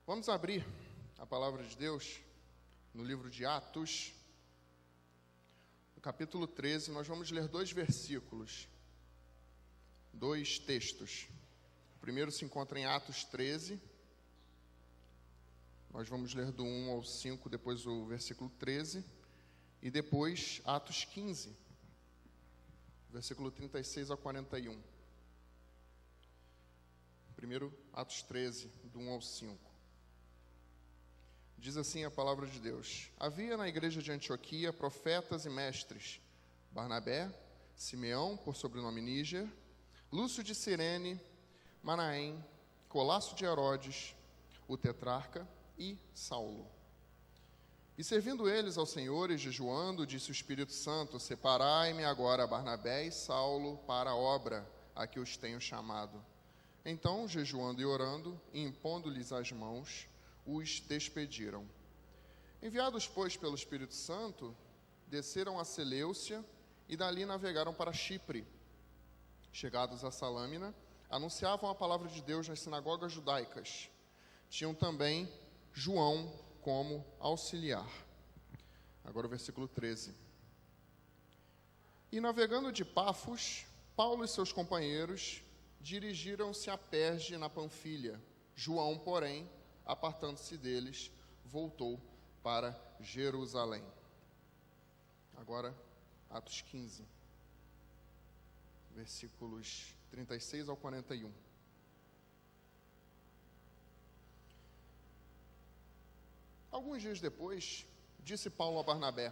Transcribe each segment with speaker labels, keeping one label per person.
Speaker 1: Vamos abrir a palavra de Deus no livro de Atos, no capítulo 13. Nós vamos ler dois versículos, dois textos. O primeiro se encontra em Atos 13. Nós vamos ler do 1 ao 5, depois o versículo 13. E depois Atos 15, versículo 36 ao 41. Primeiro, Atos 13, do 1 ao 5. Diz assim a palavra de Deus: Havia na igreja de Antioquia profetas e mestres: Barnabé, Simeão, por sobrenome Níger, Lúcio de Cirene, Manaém, Colasso de Herodes, o tetrarca, e Saulo. E servindo eles ao Senhor e jejuando, disse o Espírito Santo: Separai-me agora Barnabé e Saulo para a obra a que os tenho chamado. Então, jejuando e orando, e impondo-lhes as mãos, os despediram. Enviados, pois, pelo Espírito Santo, desceram a Seleucia e dali navegaram para Chipre. Chegados a Salâmina, anunciavam a palavra de Deus nas sinagogas judaicas. Tinham também João como auxiliar. Agora o versículo 13. E navegando de Pafos, Paulo e seus companheiros dirigiram-se a Perge na Panfilha. João, porém, apartando-se deles, voltou para Jerusalém. Agora, Atos 15, versículos 36 ao 41. Alguns dias depois, disse Paulo a Barnabé: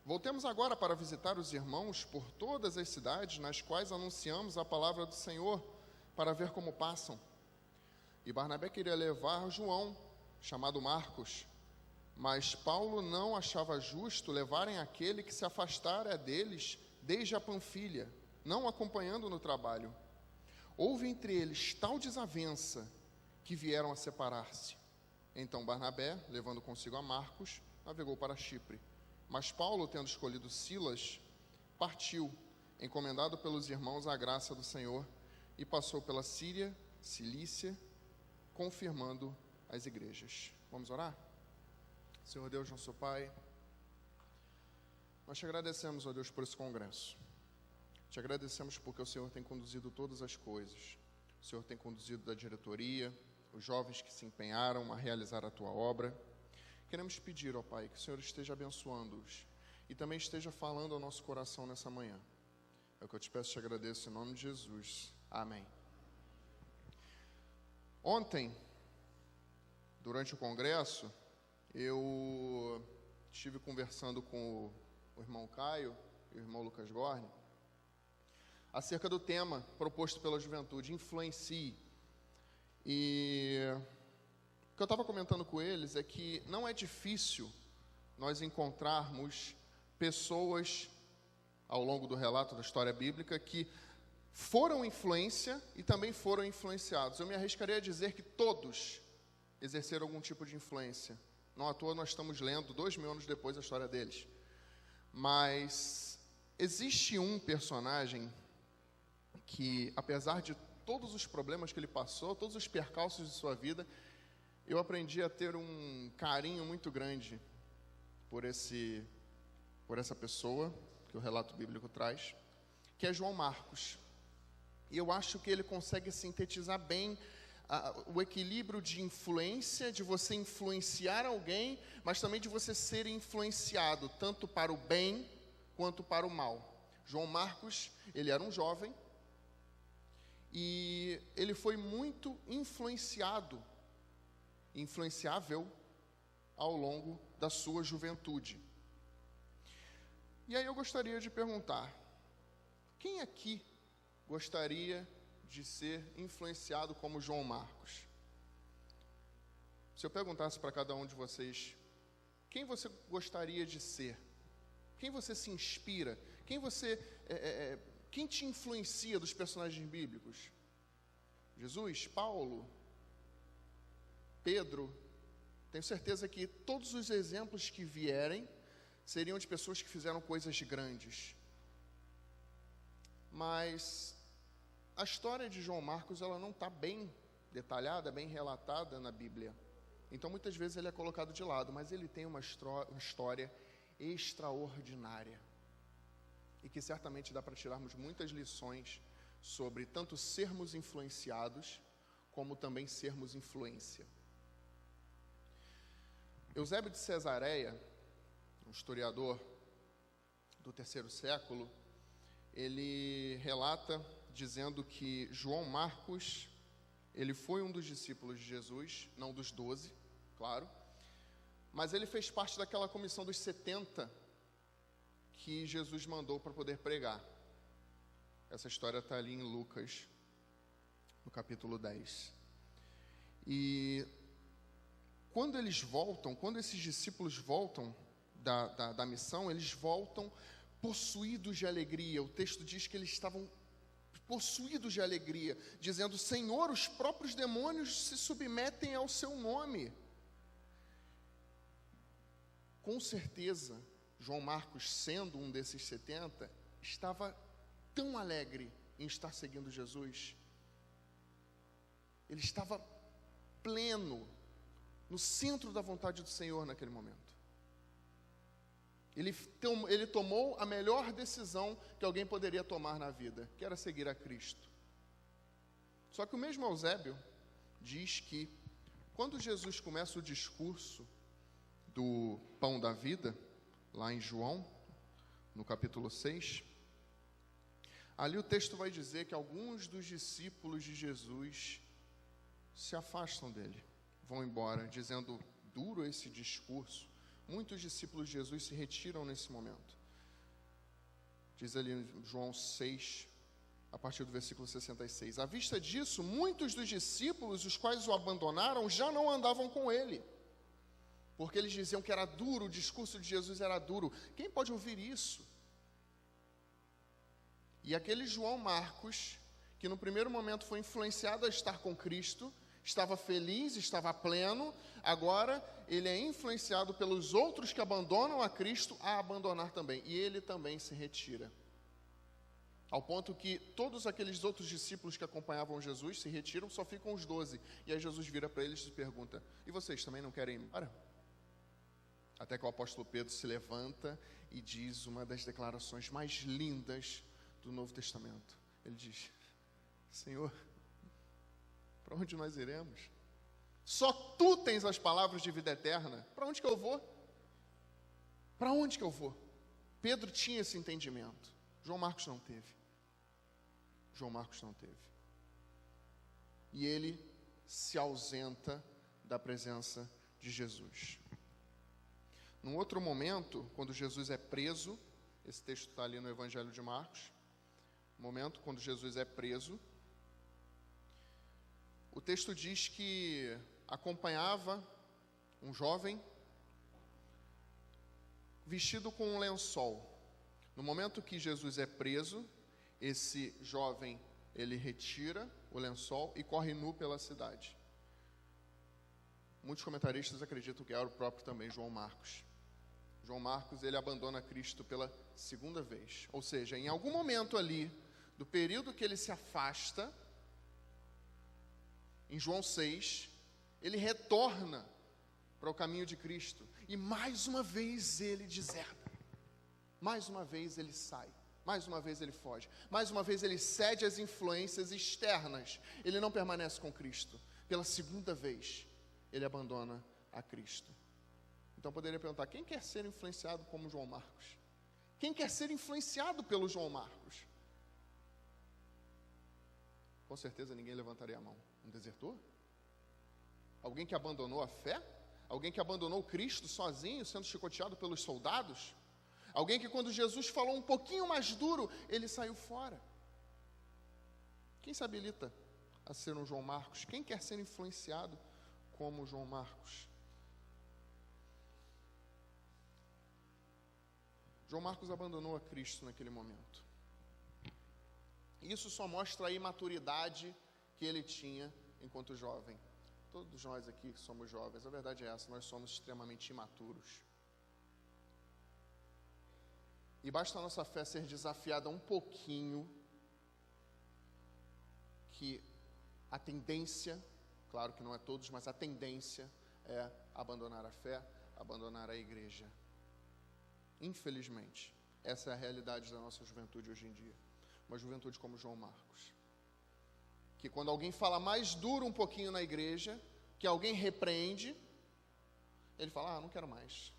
Speaker 1: Voltemos agora para visitar os irmãos por todas as cidades nas quais anunciamos a palavra do Senhor, para ver como passam. E Barnabé queria levar João, chamado Marcos, mas Paulo não achava justo levarem aquele que se afastara deles desde a Panfilha, não acompanhando no trabalho. Houve entre eles tal desavença que vieram a separar-se. Então Barnabé, levando consigo a Marcos, navegou para Chipre. Mas Paulo, tendo escolhido Silas, partiu, encomendado pelos irmãos à graça do Senhor, e passou pela Síria, Cilícia, confirmando as igrejas. Vamos orar? Senhor Deus, nosso Pai, nós te agradecemos, ó Deus, por esse congresso. Te agradecemos porque o Senhor tem conduzido todas as coisas. O Senhor tem conduzido da diretoria, os jovens que se empenharam a realizar a Tua obra. Queremos pedir, ó Pai, que o Senhor esteja abençoando-os e também esteja falando ao nosso coração nessa manhã. É o que eu te peço e te agradeço em nome de Jesus. Amém. Ontem, durante o congresso, eu estive conversando com o irmão Caio e o irmão Lucas Gorni acerca do tema proposto pela juventude, influencie. E o que eu estava comentando com eles é que não é difícil nós encontrarmos pessoas ao longo do relato da história bíblica que foram influência e também foram influenciados. Eu me arriscaria a dizer que todos exerceram algum tipo de influência. Não à toa nós estamos lendo 2000 anos depois a história deles. Mas existe um personagem que, apesar de todos os problemas que ele passou, todos os percalços de sua vida, eu aprendi a ter um carinho muito grande por essa pessoa que o relato bíblico traz, que é João Marcos. E eu acho que ele consegue sintetizar bem o equilíbrio de influência, de você influenciar alguém, mas também de você ser influenciado, tanto para o bem quanto para o mal. João Marcos, ele era um jovem, e ele foi muito influenciável ao longo da sua juventude. E aí eu gostaria de perguntar: quem aqui gostaria de ser influenciado como João Marcos? Se eu perguntasse para cada um de vocês, quem você gostaria de ser? Quem você se inspira? Quem te influencia dos personagens bíblicos? Jesus, Paulo, Pedro? Tenho certeza que todos os exemplos que vierem seriam de pessoas que fizeram coisas grandes. Mas a história de João Marcos, ela não está bem detalhada, bem relatada na Bíblia. Então, muitas vezes ele é colocado de lado, mas ele tem uma história extraordinária. E que certamente dá para tirarmos muitas lições sobre tanto sermos influenciados, como também sermos influência. Eusébio de Cesareia, um historiador do terceiro século, ele relata dizendo que João Marcos, ele foi um dos discípulos de Jesus, não dos 12, claro, mas ele fez parte daquela comissão dos 70 que Jesus mandou para poder pregar. Essa história está ali em Lucas, no capítulo 10. E quando eles voltam, quando esses discípulos voltam da missão, eles voltam possuídos de alegria. O texto diz que eles estavam possuídos de alegria, dizendo: Senhor, os próprios demônios se submetem ao seu nome. Com certeza, João Marcos, sendo um desses 70, estava tão alegre em estar seguindo Jesus. Ele estava pleno, no centro da vontade do Senhor naquele momento. Ele tomou a melhor decisão que alguém poderia tomar na vida, que era seguir a Cristo. Só que o mesmo Eusébio diz que, quando Jesus começa o discurso do pão da vida, lá em João, no capítulo 6, ali o texto vai dizer que alguns dos discípulos de Jesus se afastam dele, vão embora, dizendo: duro esse discurso. Muitos discípulos de Jesus se retiram nesse momento. Diz ali em João 6, a partir do versículo 66. À vista disso, muitos dos discípulos, os quais o abandonaram, já não andavam com ele, porque eles diziam que era duro, o discurso de Jesus era duro. Quem pode ouvir isso? E aquele João Marcos, que no primeiro momento foi influenciado a estar com Cristo, estava feliz, estava pleno, agora ele é influenciado pelos outros que abandonam a Cristo a abandonar também, e ele também se retira. Ao ponto que todos aqueles outros discípulos que acompanhavam Jesus se retiram, só ficam os 12. E aí Jesus vira para eles e pergunta: e vocês também não querem ir embora? Até que o apóstolo Pedro se levanta e diz uma das declarações mais lindas do Novo Testamento. Ele diz: Senhor, para onde nós iremos? Só Tu tens as palavras de vida eterna. Para onde que eu vou? Para onde que eu vou? Pedro tinha esse entendimento. João Marcos não teve. João Marcos não teve. E ele se ausenta da presença de Jesus. Num outro momento, quando Jesus é preso, esse texto está ali no Evangelho de Marcos, momento quando Jesus é preso, o texto diz que acompanhava um jovem vestido com um lençol. No momento que Jesus é preso, esse jovem, ele retira o lençol e corre nu pela cidade. Muitos comentaristas acreditam que era o próprio também João Marcos. João Marcos, ele abandona Cristo pela segunda vez. Ou seja, em algum momento ali, do período que ele se afasta, em João 6, ele retorna para o caminho de Cristo. E mais uma vez ele deserta. Mais uma vez ele sai. Mais uma vez ele foge. Mais uma vez ele cede às influências externas. Ele não permanece com Cristo. Pela segunda vez, ele abandona a Cristo. Então poderia perguntar: quem quer ser influenciado como João Marcos? Quem quer ser influenciado pelo João Marcos? Com certeza ninguém levantaria a mão. Um desertor? Alguém que abandonou a fé? Alguém que abandonou Cristo sozinho, sendo chicoteado pelos soldados? Alguém que, quando Jesus falou um pouquinho mais duro, ele saiu fora. Quem se habilita a ser um João Marcos? Quem quer ser influenciado como João Marcos? João Marcos abandonou a Cristo naquele momento. Isso só mostra a imaturidade que ele tinha enquanto jovem. Todos nós aqui somos jovens, a verdade é essa, nós somos extremamente imaturos. E basta a nossa fé ser desafiada um pouquinho, que a tendência, claro que não é todos, mas a tendência é abandonar a fé, abandonar a igreja. Infelizmente, essa é a realidade da nossa juventude hoje em dia. Uma juventude como João Marcos, que quando alguém fala mais duro um pouquinho na igreja, que alguém repreende, ele fala, não quero mais,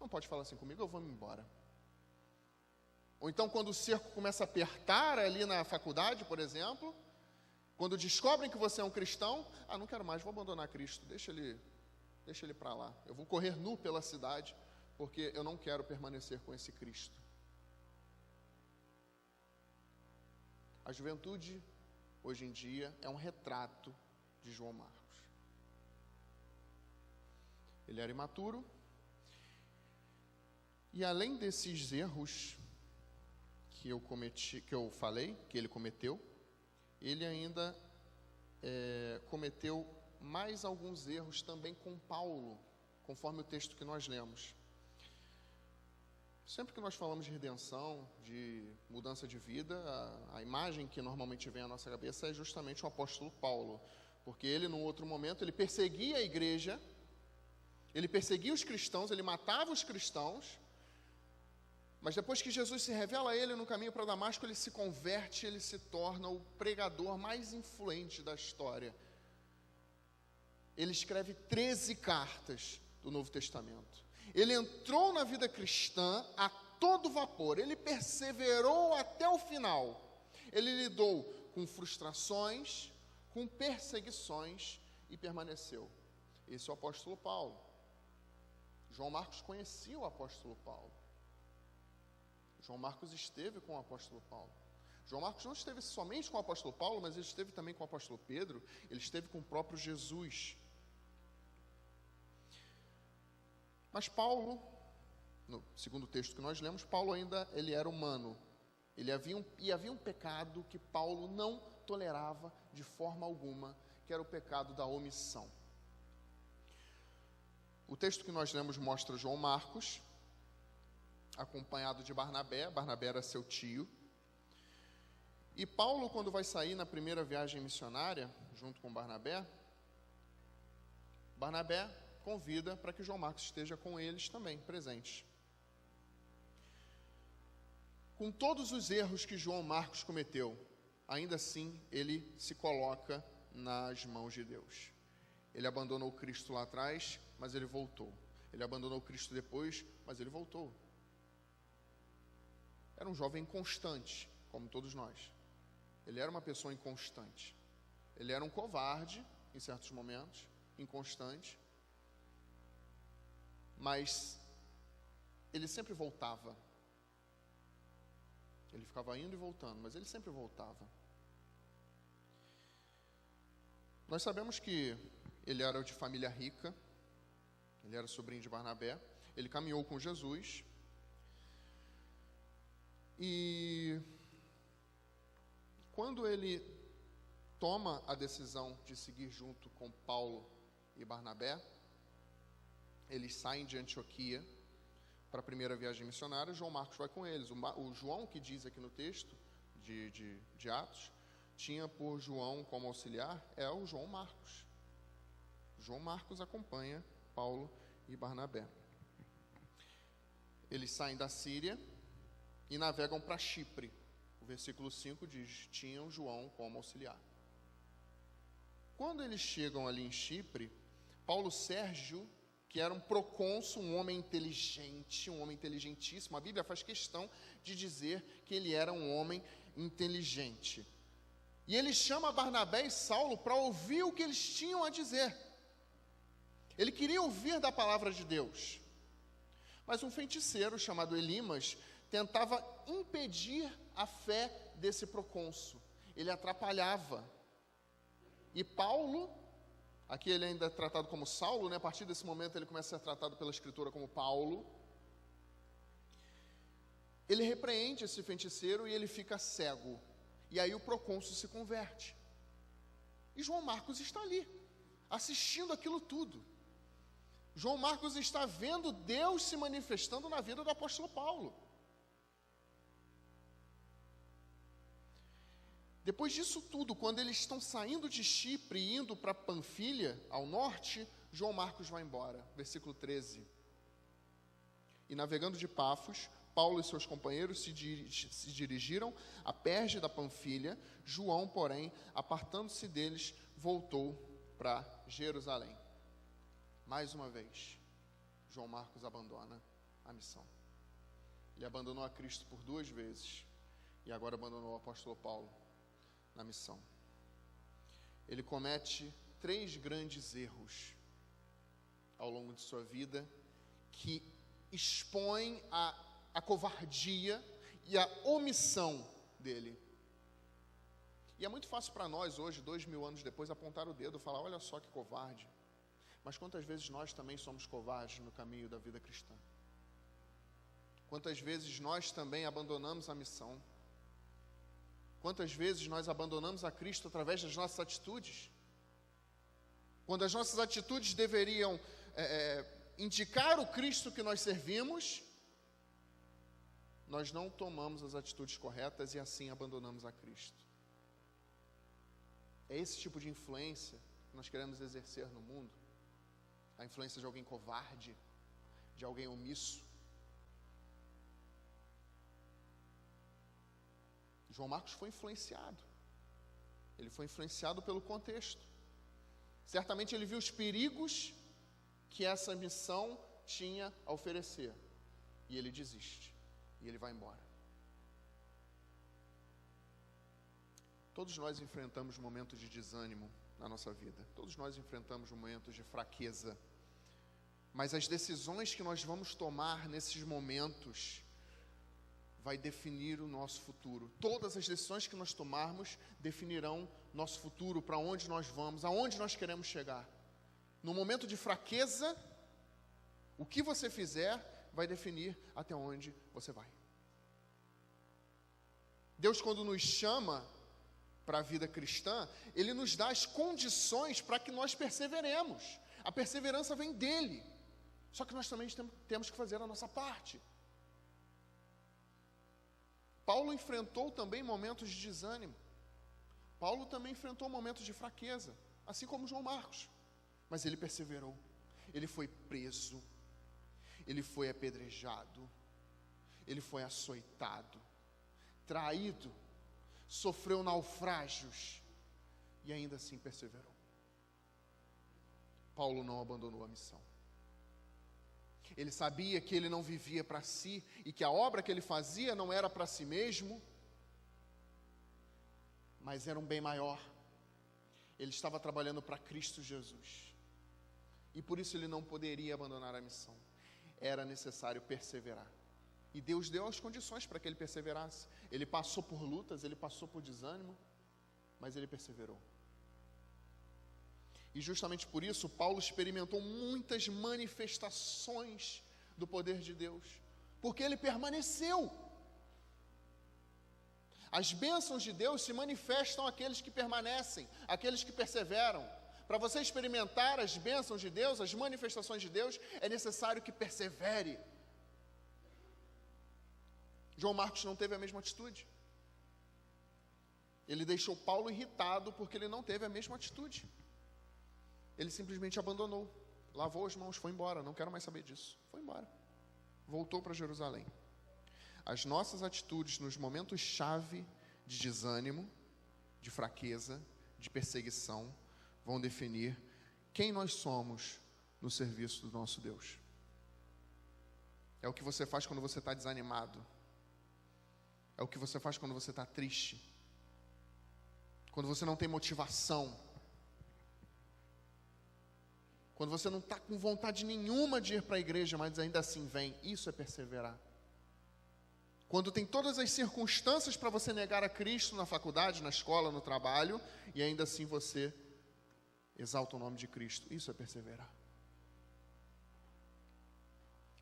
Speaker 1: não pode falar assim comigo, eu vou me embora. Ou então quando o cerco começa a apertar ali na faculdade, por exemplo, quando descobrem que você é um cristão, não quero mais, vou abandonar Cristo, deixa ele para lá, eu vou correr nu pela cidade, porque eu não quero permanecer com esse Cristo. A juventude, hoje em dia, é um retrato de João Marcos. Ele era imaturo, e além desses erros que eu falei, que ele cometeu, ele ainda cometeu mais alguns erros também com Paulo, conforme o texto que nós lemos. Sempre que nós falamos de redenção, de mudança de vida, a imagem que normalmente vem à nossa cabeça é justamente o apóstolo Paulo, porque ele, num outro momento, ele perseguia a igreja, ele perseguia os cristãos, ele matava os cristãos, mas depois que Jesus se revela a ele no caminho para Damasco, ele se converte, ele se torna o pregador mais influente da história. Ele escreve 13 cartas do Novo Testamento. Ele entrou na vida cristã a todo vapor, ele perseverou até o final. Ele lidou com frustrações, com perseguições e permaneceu. Esse é o apóstolo Paulo. João Marcos conhecia o apóstolo Paulo. João Marcos esteve com o apóstolo Paulo. João Marcos não esteve somente com o apóstolo Paulo, mas ele esteve também com o apóstolo Pedro, ele esteve com o próprio Jesus. Mas Paulo, no segundo texto que nós lemos, Paulo ainda ele era humano. Havia um pecado que Paulo não tolerava de forma alguma, que era o pecado da omissão. O texto que nós lemos mostra João Marcos, acompanhado de Barnabé. Barnabé era seu tio. E Paulo, quando vai sair na primeira viagem missionária, junto com Barnabé convida para que João Marcos esteja com eles também, presente. Com todos os erros que João Marcos cometeu, ainda assim ele se coloca nas mãos de Deus. Ele abandonou Cristo lá atrás, mas ele voltou. Ele abandonou Cristo depois, mas ele voltou. Era um jovem inconstante, como todos nós. Ele era uma pessoa inconstante. Ele era um covarde, em certos momentos, inconstante. Mas ele sempre voltava. Ele ficava indo e voltando, mas ele sempre voltava. Nós sabemos que ele era de família rica, ele era sobrinho de Barnabé, ele caminhou com Jesus, e quando ele toma a decisão de seguir junto com Paulo e Barnabé, eles saem de Antioquia para a primeira viagem missionária. João Marcos vai com eles. O João, que diz aqui no texto de Atos, tinha por João como auxiliar, é o João Marcos. João Marcos acompanha Paulo e Barnabé. Eles saem da Síria e navegam para Chipre. O versículo 5 diz, tinham João como auxiliar. Quando eles chegam ali em Chipre, Paulo Sérgio, que era um procônsul, um homem inteligente, um homem inteligentíssimo, a Bíblia faz questão de dizer que ele era um homem inteligente. E ele chama Barnabé e Saulo para ouvir o que eles tinham a dizer. Ele queria ouvir da palavra de Deus. Mas um feiticeiro chamado Elimas tentava impedir a fé desse procônsul. Ele atrapalhava. E Paulo, aqui ele ainda é tratado como Saulo, né? A partir desse momento ele começa a ser tratado pela Escritura como Paulo. Ele repreende esse feiticeiro e ele fica cego. E aí o procônsul se converte. E João Marcos está ali, assistindo aquilo tudo. João Marcos está vendo Deus se manifestando na vida do apóstolo Paulo. Depois disso tudo, quando eles estão saindo de Chipre e indo para Panfilha, ao norte João Marcos vai embora. Versículo 13. E navegando de Pafos, Paulo e seus companheiros se dirigiram a Perge da Panfilha. João, porém, apartando-se deles, voltou para Jerusalém. Mais uma vez, João Marcos abandona a missão. Ele abandonou a Cristo por 2 vezes e agora abandonou o apóstolo Paulo na missão. Ele comete 3 grandes erros ao longo de sua vida que expõem a covardia e a omissão dele. E é muito fácil para nós hoje, 2000 anos depois, apontar o dedo e falar, olha só que covarde. Mas quantas vezes nós também somos covardes no caminho da vida cristã? Quantas vezes nós também abandonamos a missão? Quantas vezes nós abandonamos a Cristo através das nossas atitudes? Quando as nossas atitudes deveriam indicar o Cristo que nós servimos, nós não tomamos as atitudes corretas e assim abandonamos a Cristo. É esse tipo de influência que nós queremos exercer no mundo? A influência de alguém covarde, de alguém omisso? João Marcos foi influenciado. Ele foi influenciado pelo contexto. Certamente ele viu os perigos que essa missão tinha a oferecer. E ele desiste. E ele vai embora. Todos nós enfrentamos momentos de desânimo na nossa vida. Todos nós enfrentamos momentos de fraqueza. Mas as decisões que nós vamos tomar nesses momentos vai definir o nosso futuro. Todas as decisões que nós tomarmos definirão nosso futuro, para onde nós vamos, aonde nós queremos chegar. No momento de fraqueza, o que você fizer vai definir até onde você vai. Deus, quando nos chama para a vida cristã, Ele nos dá as condições para que nós perseveremos. A perseverança vem dEle. Só que nós também temos que fazer a nossa parte. Paulo enfrentou também momentos de desânimo. Paulo também enfrentou momentos de fraqueza, assim como João Marcos. Mas ele perseverou. Ele foi preso. Ele foi apedrejado. Ele foi açoitado, traído, sofreu naufrágios e ainda assim perseverou. Paulo não abandonou a missão. Ele sabia que ele não vivia para si e que a obra que ele fazia não era para si mesmo, mas era um bem maior. Ele estava trabalhando para Cristo Jesus e por isso ele não poderia abandonar a missão. Era necessário perseverar. E Deus deu as condições para que ele perseverasse. Ele passou por lutas, ele passou por desânimo, mas ele perseverou. E justamente por isso, Paulo experimentou muitas manifestações do poder de Deus, porque ele permaneceu. As bênçãos de Deus se manifestam àqueles que permanecem, àqueles que perseveram. Para você experimentar as bênçãos de Deus, as manifestações de Deus, é necessário que persevere. João Marcos não teve a mesma atitude. Ele deixou Paulo irritado porque ele não teve a mesma atitude. Ele simplesmente abandonou, lavou as mãos, foi embora, não quero mais saber disso. Foi embora, voltou para Jerusalém. As nossas atitudes nos momentos-chave de desânimo, de fraqueza, de perseguição, vão definir quem nós somos no serviço do nosso Deus. É o que você faz quando você está desanimado. É o que você faz quando você está triste. Quando você não tem motivação. Quando você não está com vontade nenhuma de ir para a igreja, mas ainda assim vem. Isso é perseverar. Quando tem todas as circunstâncias para você negar a Cristo na faculdade, na escola, no trabalho, e ainda assim você exalta o nome de Cristo. Isso é perseverar.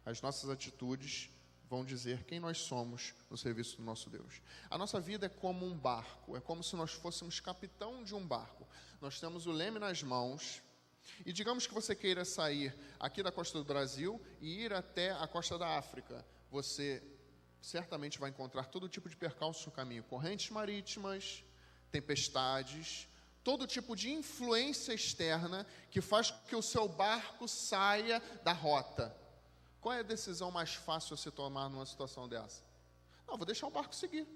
Speaker 1: As nossas atitudes vão dizer quem nós somos no serviço do nosso Deus. A nossa vida é como um barco, é como se nós fôssemos capitão de um barco. Nós temos o leme nas mãos, e digamos que você queira sair aqui da costa do Brasil e ir até a costa da África. Você certamente vai encontrar todo tipo de percalço no caminho. Correntes marítimas, tempestades, todo tipo de influência externa que faz com que o seu barco saia da rota. Qual é a decisão mais fácil a se tomar numa situação dessa? Não, vou deixar o barco seguir.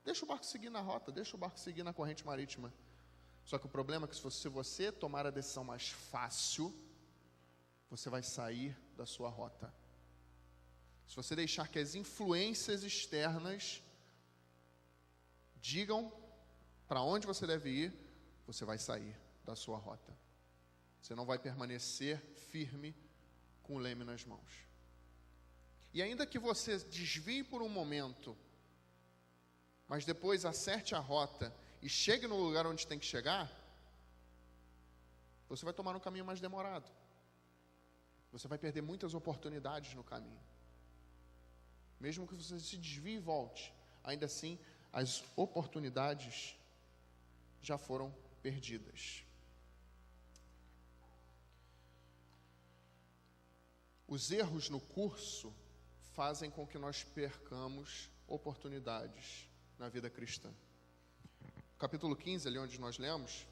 Speaker 1: Deixa o barco seguir na rota, deixa o barco seguir na corrente marítima. Só que o problema é que se você tomar a decisão mais fácil, você vai sair da sua rota. Se você deixar que as influências externas digam para onde você deve ir, você vai sair da sua rota. Você não vai permanecer firme com o leme nas mãos. E ainda que você desvie por um momento, mas depois acerte a rota e chegue no lugar onde tem que chegar, você vai tomar um caminho mais demorado. Você vai perder muitas oportunidades no caminho. Mesmo que você se desvie e volte, ainda assim, as oportunidades já foram perdidas. Os erros no curso fazem com que nós percamos oportunidades na vida cristã. Capítulo 15, ali onde nós lemos,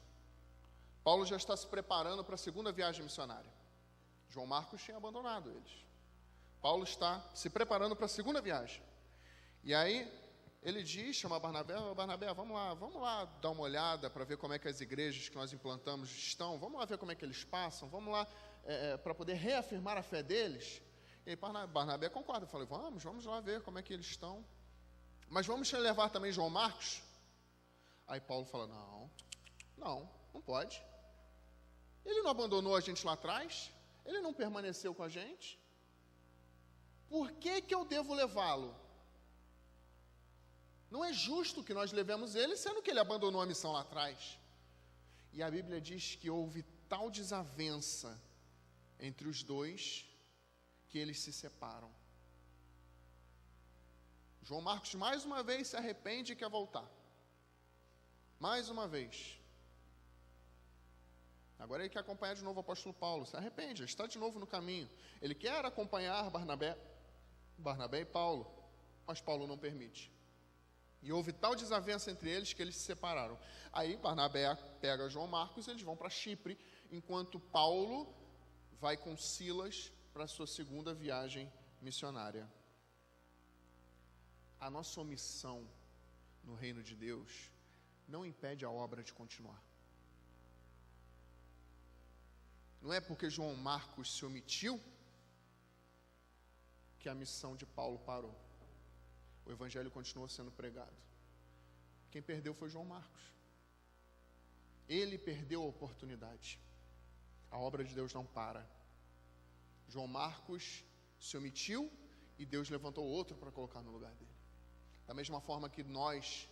Speaker 1: Paulo já está se preparando para a segunda viagem missionária. João Marcos tinha abandonado eles. Paulo está se preparando para a segunda viagem. E aí, ele diz, chama Barnabé, Barnabé, vamos lá dar uma olhada para ver como é que as igrejas que nós implantamos estão, vamos lá ver como é que eles passam, vamos lá para poder reafirmar a fé deles. E aí Barnabé concorda, eu falei, vamos lá ver como é que eles estão. Mas vamos levar também João Marcos? Aí Paulo fala, não pode. Ele não abandonou a gente lá atrás, ele não permaneceu com a gente. Por que eu devo levá-lo? Não é justo que nós levemos ele, sendo que ele abandonou a missão lá atrás. E a Bíblia diz que houve tal desavença entre os dois, que eles se separam. João Marcos mais uma vez se arrepende e quer voltar. Mais uma vez. Agora ele quer acompanhar de novo o apóstolo Paulo. Se arrepende, ele está de novo no caminho. Ele quer acompanhar Barnabé e Paulo, mas Paulo não permite. E houve tal desavença entre eles que eles se separaram. Aí Barnabé pega João Marcos e eles vão para Chipre, enquanto Paulo vai com Silas para a sua segunda viagem missionária. A nossa omissão no reino de Deus não impede a obra de continuar. Não é porque João Marcos se omitiu que a missão de Paulo parou. O evangelho continuou sendo pregado. Quem perdeu foi João Marcos. Ele perdeu a oportunidade. A obra de Deus não para. João Marcos se omitiu e Deus levantou outro para colocar no lugar dele. Da mesma forma que nós,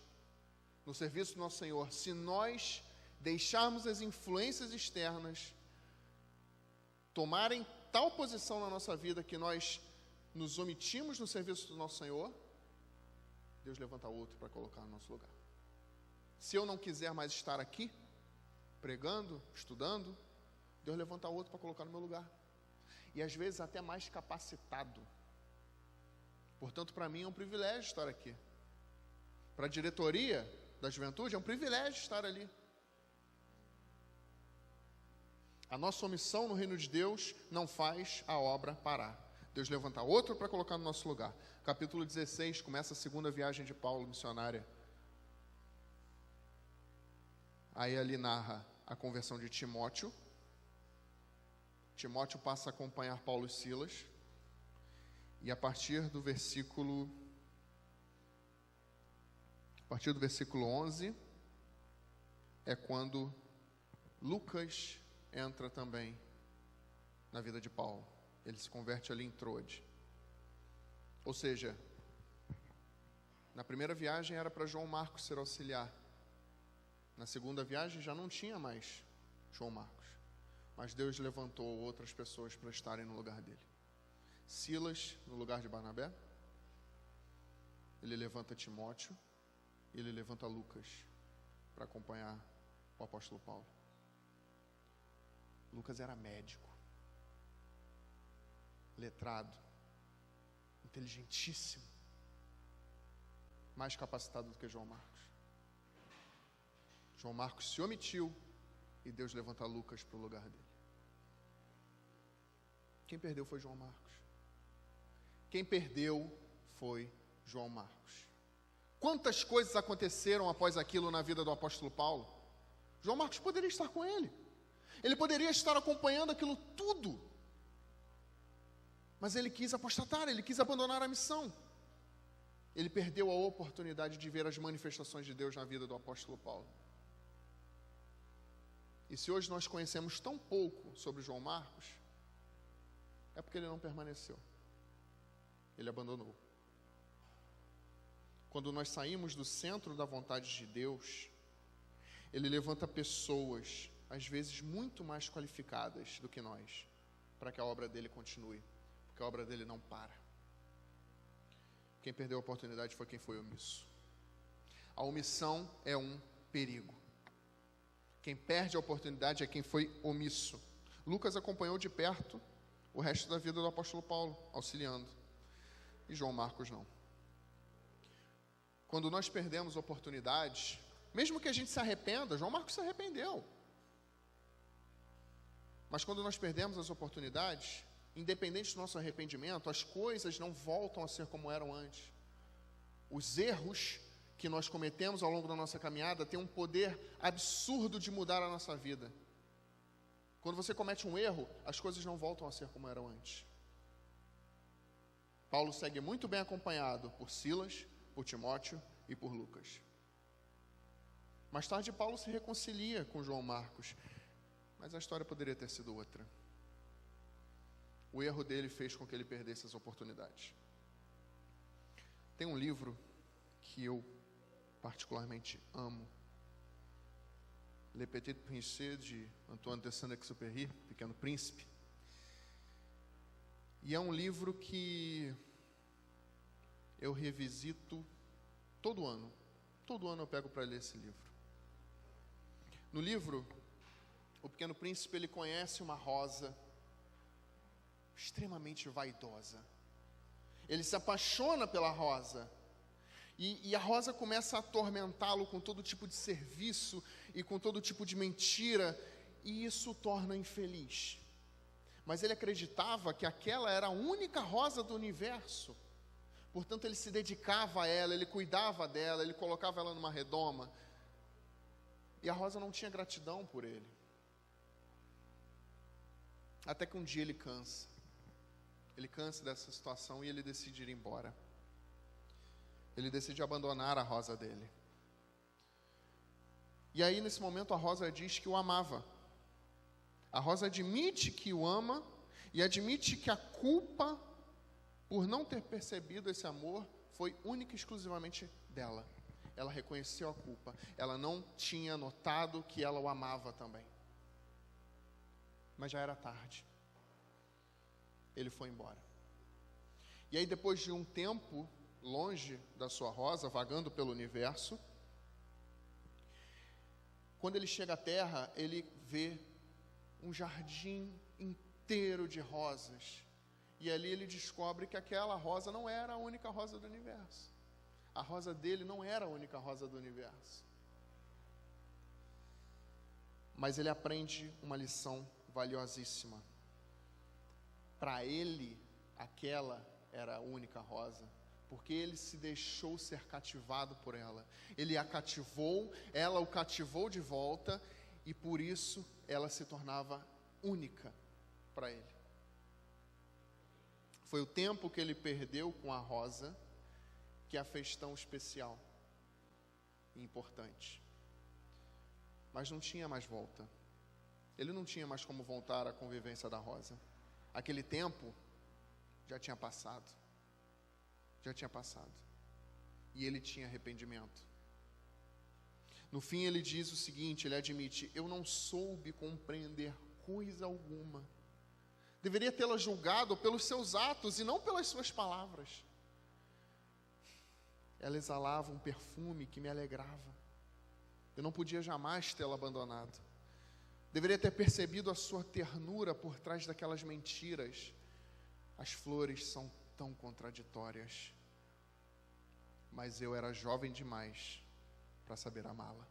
Speaker 1: no serviço do nosso Senhor, se nós deixarmos as influências externas tomarem tal posição na nossa vida que nós nos omitimos no serviço do nosso Senhor, Deus levanta outro para colocar no nosso lugar. Se eu não quiser mais estar aqui, pregando, estudando, Deus levanta outro para colocar no meu lugar. E às vezes até mais capacitado. Portanto, para mim é um privilégio estar aqui. Para a diretoria da juventude é um privilégio estar ali. A nossa omissão no reino de Deus não faz a obra parar. Deus levanta outro para colocar no nosso lugar. Capítulo 16, começa a segunda viagem de Paulo, missionária. Aí ali narra a conversão de Timóteo. Timóteo passa a acompanhar Paulo e Silas. E a partir do versículo 11, é quando Lucas entra também na vida de Paulo. Ele se converte ali em Troade. Ou seja, na primeira viagem era para João Marcos ser auxiliar. Na segunda viagem já não tinha mais João Marcos. Mas Deus levantou outras pessoas para estarem no lugar dele. Silas no lugar de Barnabé. Ele levanta Timóteo. E ele levanta Lucas para acompanhar o apóstolo Paulo. Lucas era médico, letrado, inteligentíssimo, mais capacitado do que João Marcos. João Marcos se omitiu e Deus levanta Lucas para o lugar dele. Quem perdeu foi João Marcos. Quem perdeu foi João Marcos. Quantas coisas aconteceram após aquilo na vida do apóstolo Paulo? João Marcos poderia estar com ele. Ele poderia estar acompanhando aquilo tudo. Mas ele quis apostatar, ele quis abandonar a missão. Ele perdeu a oportunidade de ver as manifestações de Deus na vida do apóstolo Paulo. E se hoje nós conhecemos tão pouco sobre João Marcos, é porque ele não permaneceu. Ele abandonou. Quando nós saímos do centro da vontade de Deus, Ele levanta pessoas, às vezes muito mais qualificadas do que nós, para que a obra dele continue, porque a obra dele não para. Quem perdeu a oportunidade foi quem foi omisso. A omissão é um perigo. Quem perde a oportunidade é quem foi omisso. Lucas acompanhou de perto o resto da vida do apóstolo Paulo, auxiliando. E João Marcos não. Quando nós perdemos oportunidades, mesmo que a gente se arrependa, João Marcos se arrependeu. Mas quando nós perdemos as oportunidades, independente do nosso arrependimento, as coisas não voltam a ser como eram antes. Os erros que nós cometemos ao longo da nossa caminhada têm um poder absurdo de mudar a nossa vida. Quando você comete um erro, as coisas não voltam a ser como eram antes. Paulo segue muito bem acompanhado por Silas, por Timóteo e por Lucas. Mais tarde, Paulo se reconcilia com João Marcos, mas a história poderia ter sido outra. O erro dele fez com que ele perdesse as oportunidades. Tem um livro que eu particularmente amo, Le Petit Prince, de Antoine de Saint-Exupéry, Pequeno Príncipe. E é um livro que eu revisito todo ano. Todo ano eu pego para ler esse livro. No livro, o Pequeno Príncipe, ele conhece uma rosa extremamente vaidosa. Ele se apaixona pela rosa. E a rosa começa a atormentá-lo com todo tipo de serviço e com todo tipo de mentira, e isso o torna infeliz. Mas ele acreditava que aquela era a única rosa do universo. Portanto, ele se dedicava a ela, ele cuidava dela, ele colocava ela numa redoma. E a rosa não tinha gratidão por ele. Até que um dia ele cansa. Ele cansa dessa situação e ele decide ir embora. Ele decide abandonar a rosa dele. E aí, nesse momento, a rosa diz que o amava. A rosa admite que o ama e admite que a culpa por não ter percebido esse amor foi única e exclusivamente dela. Ela reconheceu a culpa. Ela não tinha notado que ela o amava também. Mas já era tarde. Ele foi embora. E aí, depois de um tempo longe da sua rosa, vagando pelo universo, quando ele chega à Terra, ele vê um jardim inteiro de rosas. E ali ele descobre que aquela rosa não era a única rosa do universo. A rosa dele não era a única rosa do universo. Mas ele aprende uma lição valiosíssima. Para ele, aquela era a única rosa, porque ele se deixou ser cativado por ela. Ele a cativou, ela o cativou de volta, e por isso ela se tornava única para ele. Foi o tempo que ele perdeu com a rosa que a fez tão especial e importante. Mas não tinha mais volta. Ele não tinha mais como voltar à convivência da rosa. Aquele tempo já tinha passado. Já tinha passado. E ele tinha arrependimento. No fim ele diz o seguinte, ele admite: eu não soube compreender coisa alguma. Deveria tê-la julgado pelos seus atos e não pelas suas palavras. Ela exalava um perfume que me alegrava. Eu não podia jamais tê-la abandonado. Deveria ter percebido a sua ternura por trás daquelas mentiras. As flores são tão contraditórias. Mas eu era jovem demais para saber amá-la.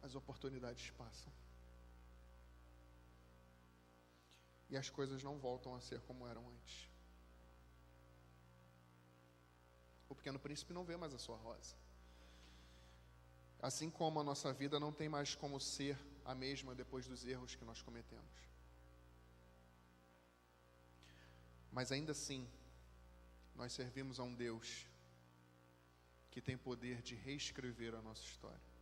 Speaker 1: as oportunidades passam. E as coisas não voltam a ser como eram antes. O pequeno príncipe não vê mais a sua rosa. Assim como a nossa vida não tem mais como ser a mesma depois dos erros que nós cometemos. Mas ainda assim, nós servimos a um Deus que tem poder de reescrever a nossa história.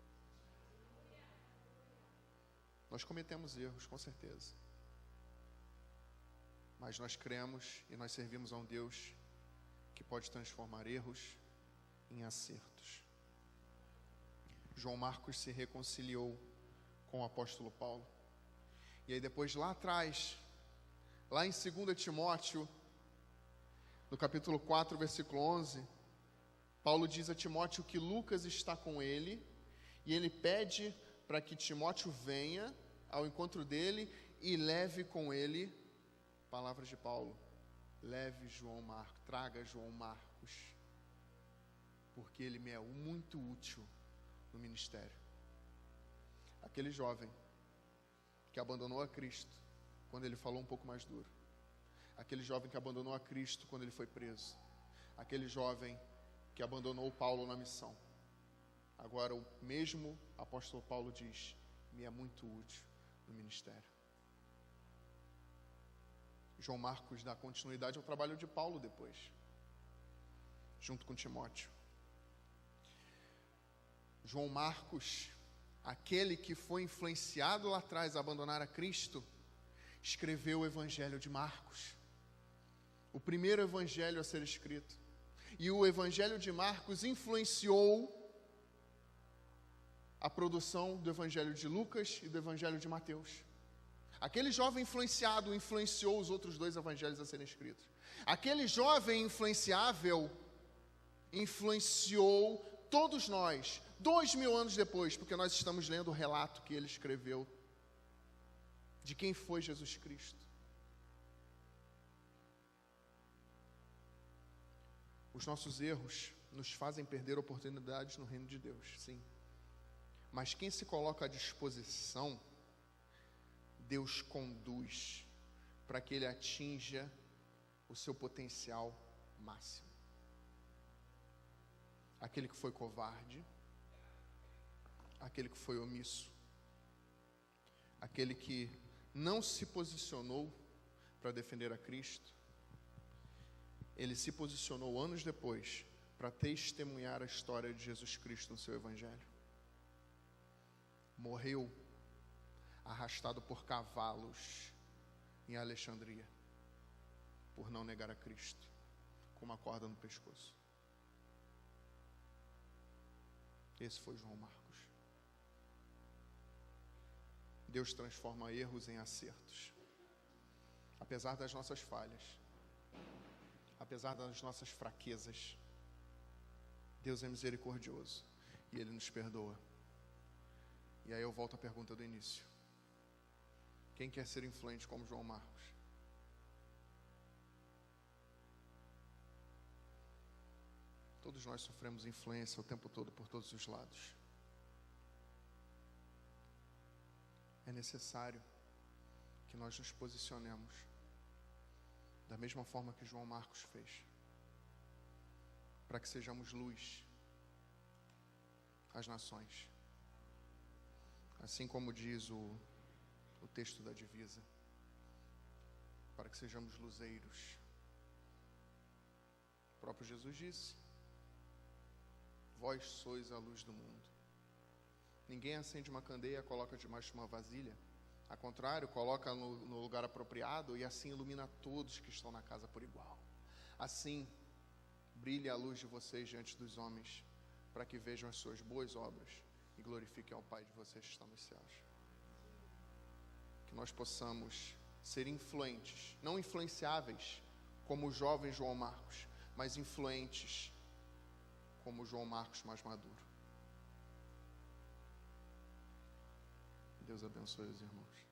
Speaker 1: Nós cometemos erros, com certeza. Mas nós cremos e nós servimos a um Deus que pode transformar erros em acertos. João Marcos se reconciliou com o apóstolo Paulo. E aí depois lá atrás, lá em 2 Timóteo, no capítulo 4, versículo 11, Paulo diz a Timóteo que Lucas está com ele, e ele pede para que Timóteo venha ao encontro dele e leve com ele, palavras de Paulo, leve João Marcos, traga João Marcos, porque ele me é muito útil no ministério. Aquele jovem que abandonou a Cristo quando ele falou um pouco mais duro, aquele jovem que abandonou a Cristo quando ele foi preso, aquele jovem que abandonou Paulo na missão, agora o mesmo apóstolo Paulo diz, me é muito útil no ministério. João Marcos dá continuidade ao trabalho de Paulo depois, junto com Timóteo. João Marcos, aquele que foi influenciado lá atrás a abandonar a Cristo, escreveu o Evangelho de Marcos, o primeiro evangelho a ser escrito. E o Evangelho de Marcos influenciou a produção do Evangelho de Lucas e do Evangelho de Mateus. Aquele jovem influenciado influenciou os outros dois evangelhos a serem escritos. Aquele jovem influenciável influenciou todos nós, 2000 anos depois, porque nós estamos lendo o relato que ele escreveu de quem foi Jesus Cristo. Os nossos erros nos fazem perder oportunidades no reino de Deus, sim. Mas quem se coloca à disposição, Deus conduz para que ele atinja o seu potencial máximo. Aquele que foi covarde, aquele que foi omisso, aquele que não se posicionou para defender a Cristo, ele se posicionou anos depois para testemunhar a história de Jesus Cristo no seu Evangelho. Morreu arrastado por cavalos em Alexandria, por não negar a Cristo, com uma corda no pescoço. Esse foi João Marcos. Deus transforma erros em acertos. Apesar das nossas falhas, apesar das nossas fraquezas, Deus é misericordioso e Ele nos perdoa. E aí eu volto à pergunta do início. Quem quer ser influente como João Marcos? Todos nós sofremos influência o tempo todo por todos os lados. É necessário que nós nos posicionemos da mesma forma que João Marcos fez, para que sejamos luz às nações. Assim como diz o texto da divisa, para que sejamos luzeiros. O próprio Jesus disse, vós sois a luz do mundo. Ninguém acende uma candeia e coloca debaixo de uma vasilha. Ao contrário, coloca no lugar apropriado e assim ilumina todos que estão na casa por igual. Assim, brilhe a luz de vocês diante dos homens, para que vejam as suas boas obras e glorifiquem ao Pai de vocês que está nos céus. Que nós possamos ser influentes, não influenciáveis como o jovem João Marcos, mas influentes como o João Marcos mais maduro. Deus abençoe os irmãos.